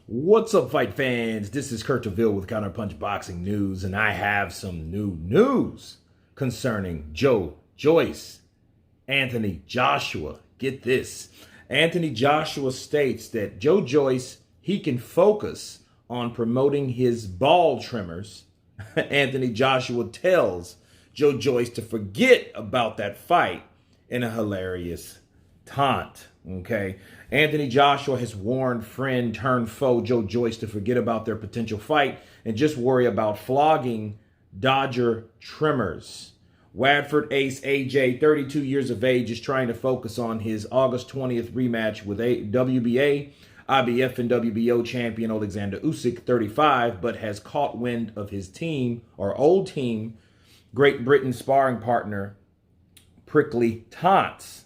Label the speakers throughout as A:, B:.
A: What's up, fight fans? This is Kurt DeVille with Counterpunch Boxing News, and I have some new news concerning Joyce, Anthony Joshua. Get this. Anthony Joshua states that Joyce, he can focus on promoting his ball trimmers. Anthony Joshua tells Joyce to forget about that fight in a hilarious taunt. Okay. Anthony Joshua has warned friend turned foe Joyce to forget about their potential fight and just worry about flogging Dodger trimmers. Wadford ace AJ, 32 years of age, is trying to focus on his August 20th rematch with WBA, IBF, and WBO champion Alexander Usyk, 35, but has caught wind of his team, or old team, Great Britain sparring partner, prickly taunts.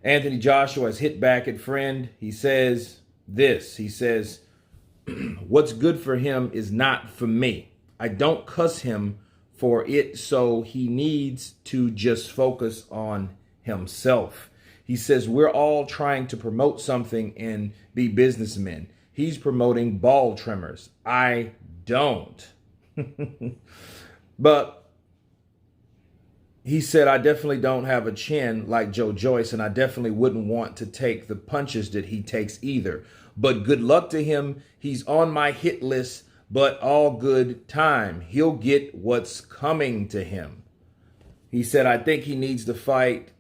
A: Anthony Joshua has hit back at friend. He says this. He says, what's good for him is not for me. I don't cuss him for it, so he needs to just focus on himself. He says, we're all trying to promote something and be businessmen. He's promoting ball trimmers. I don't. But he said, I definitely don't have a chin like Joyce, and I definitely wouldn't want to take the punches that he takes either. But good luck to him. He's on my hit list, but all good time. He'll get what's coming to him. He said, I think he needs to fight.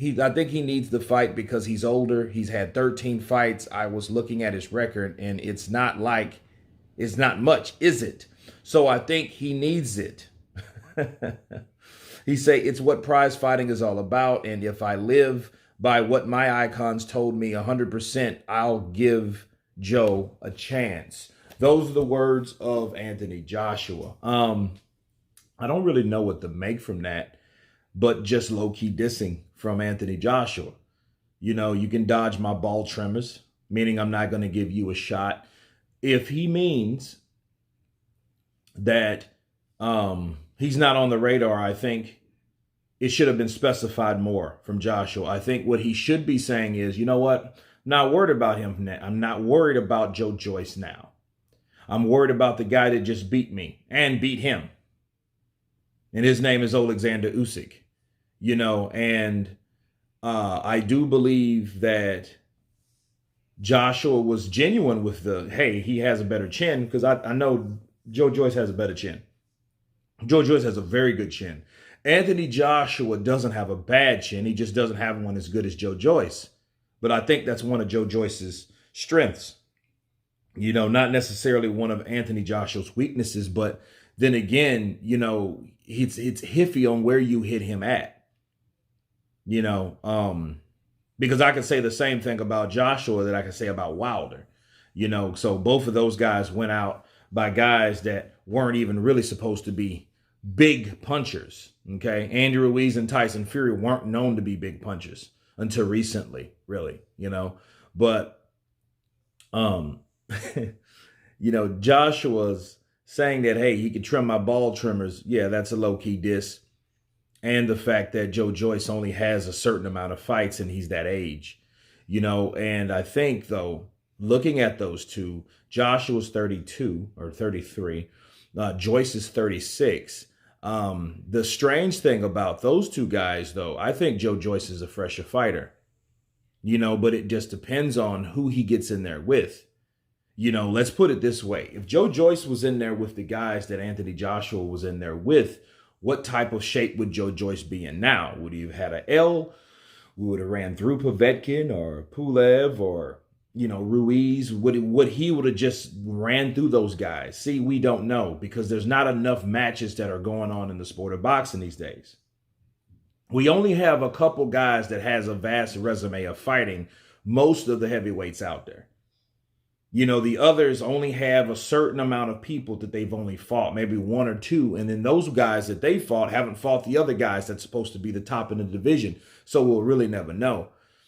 A: I think he needs the fight because he's older. He's had 13 fights. I was looking at his record, and it's not much, is it? So I think he needs it. He say it's what prize fighting is all about, and if I live by what my icons told me 100%, I'll give Joe a chance. Those are the words of Anthony Joshua. I don't really know what to make from that, but just low-key dissing from Anthony Joshua. You know, you can dodge my ball trimmers, meaning I'm not going to give you a shot. If he means that he's not on the radar, I think it should have been specified more from Joshua. I think what he should be saying is, you know what? I'm not worried about him now. I'm not worried about Joyce now. I'm worried about the guy that just beat me and beat him. And his name is Alexander Usyk. You know, and I do believe that Joshua was genuine with the, hey, he has a better chin, because I know Joyce has a better chin. Joyce has a very good chin. Anthony Joshua doesn't have a bad chin. He just doesn't have one as good as Joyce. But I think that's one of Joyce's strengths. You know, not necessarily one of Anthony Joshua's weaknesses, but then again, you know, it's iffy on where you hit him at. You know, because I can say the same thing about Joshua that I can say about Wilder. You know, so both of those guys went out by guys that weren't even really supposed to be big punchers. Okay. Andy Ruiz and Tyson Fury weren't known to be big punchers until recently, really, you know, but, you know, Joshua's saying that, hey, he could trim my ball trimmers. Yeah, that's a low key diss. And the fact that Joyce only has a certain amount of fights and he's that age, you know, and I think though, looking at those two, Joshua's 32 or 33, Joyce is 36. The strange thing about those two guys, though, I think Joyce is a fresher fighter, you know, but it just depends on who he gets in there with. You know, let's put it this way. If Joyce was in there with the guys that Anthony Joshua was in there with, what type of shape would Joyce be in now? Would he have had an L? Would have ran through Povetkin or Pulev or, you know, Ruiz? Would he have just ran through those guys? See, we don't know, because there's not enough matches that are going on in the sport of boxing these days. We only have a couple guys that has a vast resume of fighting most of the heavyweights out there. You know, the others only have a certain amount of people that they've only fought, maybe one or two. And then those guys that they fought haven't fought the other guys that's supposed to be the top in the division. So we'll really never know.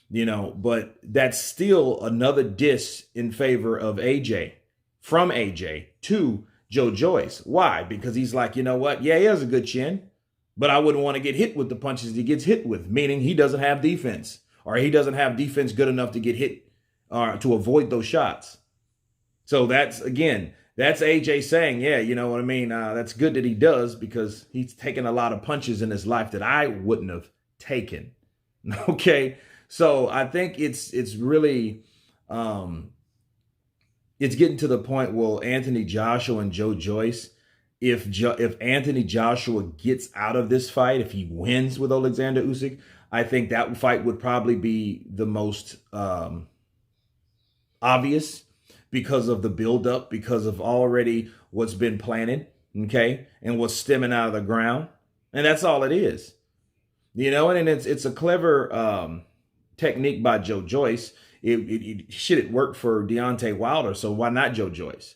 A: You know, but that's still another diss in favor of AJ, from AJ to Joyce. Why? Because he's like, you know what? Yeah, he has a good chin, but I wouldn't want to get hit with the punches he gets hit with, meaning he doesn't have defense, or he doesn't have defense good enough to get hit or to avoid those shots. So that's, again, that's AJ saying, yeah, you know what I mean? That's good that he does, because he's taken a lot of punches in his life that I wouldn't have taken. Okay. So I think it's really, it's getting to the point where Anthony Joshua and Joe Joyce, if Anthony Joshua gets out of this fight, if he wins with Alexander Usyk, I think that fight would probably be the most obvious, because of the buildup, because of already what's been planted, okay, and what's stemming out of the ground, and that's all it is, and it's a clever technique by Joe Joyce. It worked for Deontay Wilder, so why not Joe Joyce?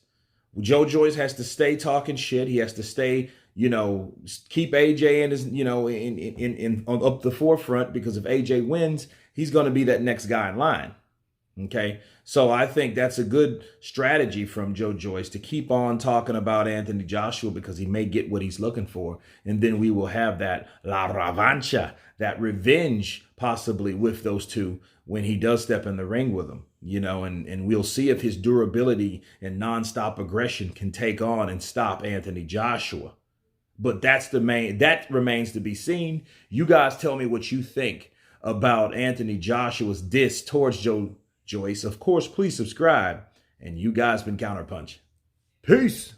A: Joe Joyce has to stay talking shit. He has to stay, keep AJ in his, in up the forefront, because if AJ wins, he's going to be that next guy in line. Okay, so I think that's a good strategy from Joe Joyce, to keep on talking about Anthony Joshua, because he may get what he's looking for, and then we will have that la revancha, that revenge, possibly with those two, when he does step in the ring with them, and we'll see if his durability and nonstop aggression can take on and stop Anthony Joshua. But that remains to be seen. You guys tell me what you think about Anthony Joshua's diss towards Joe Joyce. Of course, please subscribe. And you guys been Counterpunch. Peace.